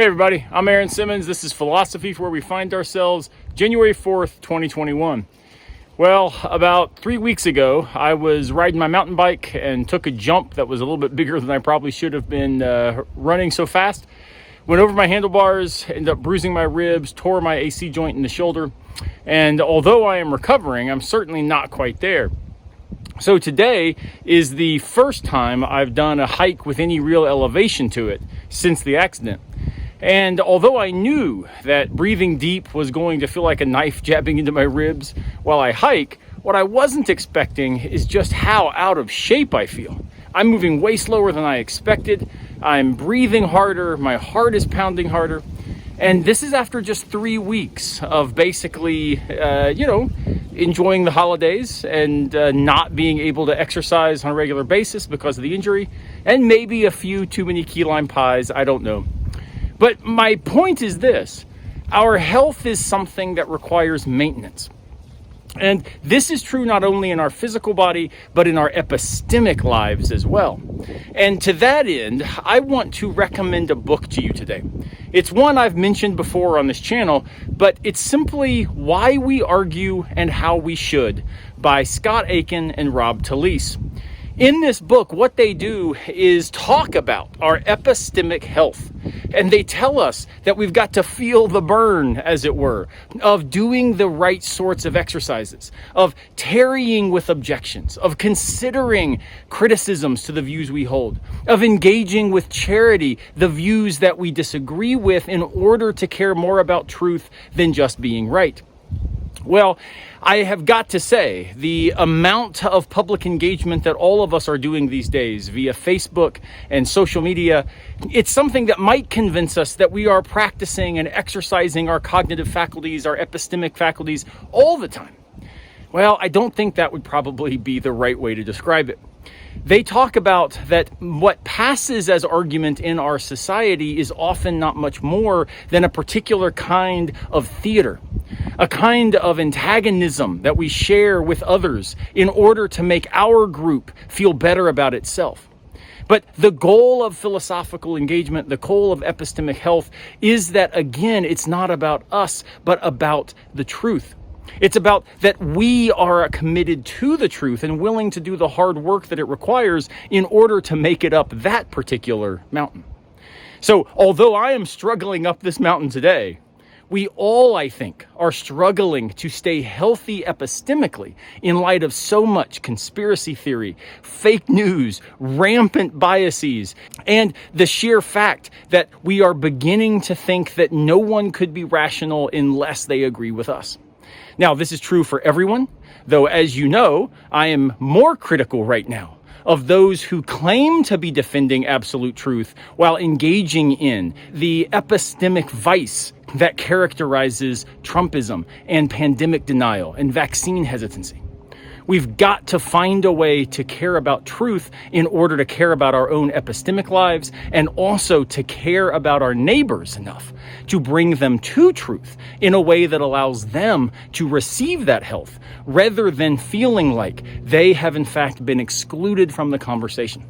Hey everybody, I'm Aaron Simmons. This is Philosophy for Where We Find Ourselves, January 4th, 2021. Well, about 3 weeks ago, I was riding my mountain bike and took a jump that was a little bit bigger than I probably should have been running so fast. Went over my handlebars, ended up bruising my ribs, tore my AC joint in the shoulder. And although I am recovering, I'm certainly not quite there. So today is the first time I've done a hike with any real elevation to it since the accident. And although I knew that breathing deep was going to feel like a knife jabbing into my ribs while I hike, what I wasn't expecting is just how out of shape I feel. I'm moving way slower than I expected. I'm breathing harder. My heart is pounding harder. And this is after just 3 weeks of basically, enjoying the holidays and not being able to exercise on a regular basis because of the injury, and maybe a few too many key lime pies, I don't know. But my point is this: our health is something that requires maintenance. And this is true not only in our physical body, but in our epistemic lives as well. And to that end, I want to recommend a book to you today. It's one I've mentioned before on this channel, but it's simply Why We Argue and How We Should by Scott Aikin and Rob Talisse. In this book, what they do is talk about our epistemic health. And they tell us that we've got to feel the burn, as it were, of doing the right sorts of exercises, of tarrying with objections, of considering criticisms to the views we hold, of engaging with charity the views that we disagree with in order to care more about truth than just being right. Well, I have got to say, the amount of public engagement that all of us are doing these days via Facebook and social media, it's something that might convince us that we are practicing and exercising our cognitive faculties, our epistemic faculties all the time. Well, I don't think that would probably be the right way to describe it. They talk about that what passes as argument in our society is often not much more than a particular kind of theater, a kind of antagonism that we share with others in order to make our group feel better about itself. But the goal of philosophical engagement, the goal of epistemic health, is that, again, it's not about us, but about the truth. It's about that we are committed to the truth and willing to do the hard work that it requires in order to make it up that particular mountain. So although I am struggling up this mountain today, we all, I think, are struggling to stay healthy epistemically in light of so much conspiracy theory, fake news, rampant biases, and the sheer fact that we are beginning to think that no one could be rational unless they agree with us. Now, this is true for everyone, though, as you know, I am more critical right now of those who claim to be defending absolute truth while engaging in the epistemic vice that characterizes Trumpism and pandemic denial and vaccine hesitancy. We've got to find a way to care about truth in order to care about our own epistemic lives, and also to care about our neighbors enough to bring them to truth in a way that allows them to receive that health, rather than feeling like they have in fact been excluded from the conversation.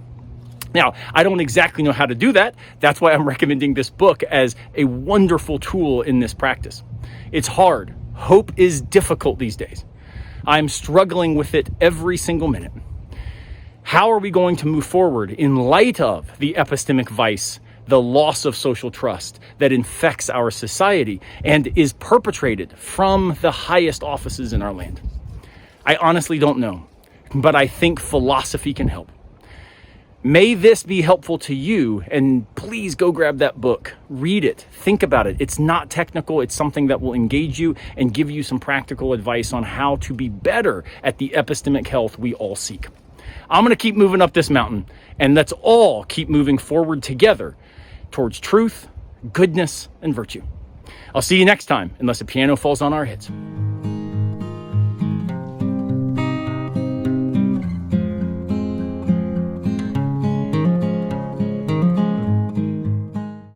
Now, I don't exactly know how to do that. That's why I'm recommending this book as a wonderful tool in this practice. It's hard. Hope is difficult these days. I'm struggling with it every single minute. How are we going to move forward in light of the epistemic vice, the loss of social trust that infects our society and is perpetrated from the highest offices in our land? I honestly don't know, but I think philosophy can help. May this be helpful to you, and please go grab that book, read it, think about it. It's not technical, it's something that will engage you and give you some practical advice on how to be better at the epistemic health we all seek. I'm gonna keep moving up this mountain, and let's all keep moving forward together towards truth, goodness, and virtue. I'll see you next time, unless a piano falls on our heads.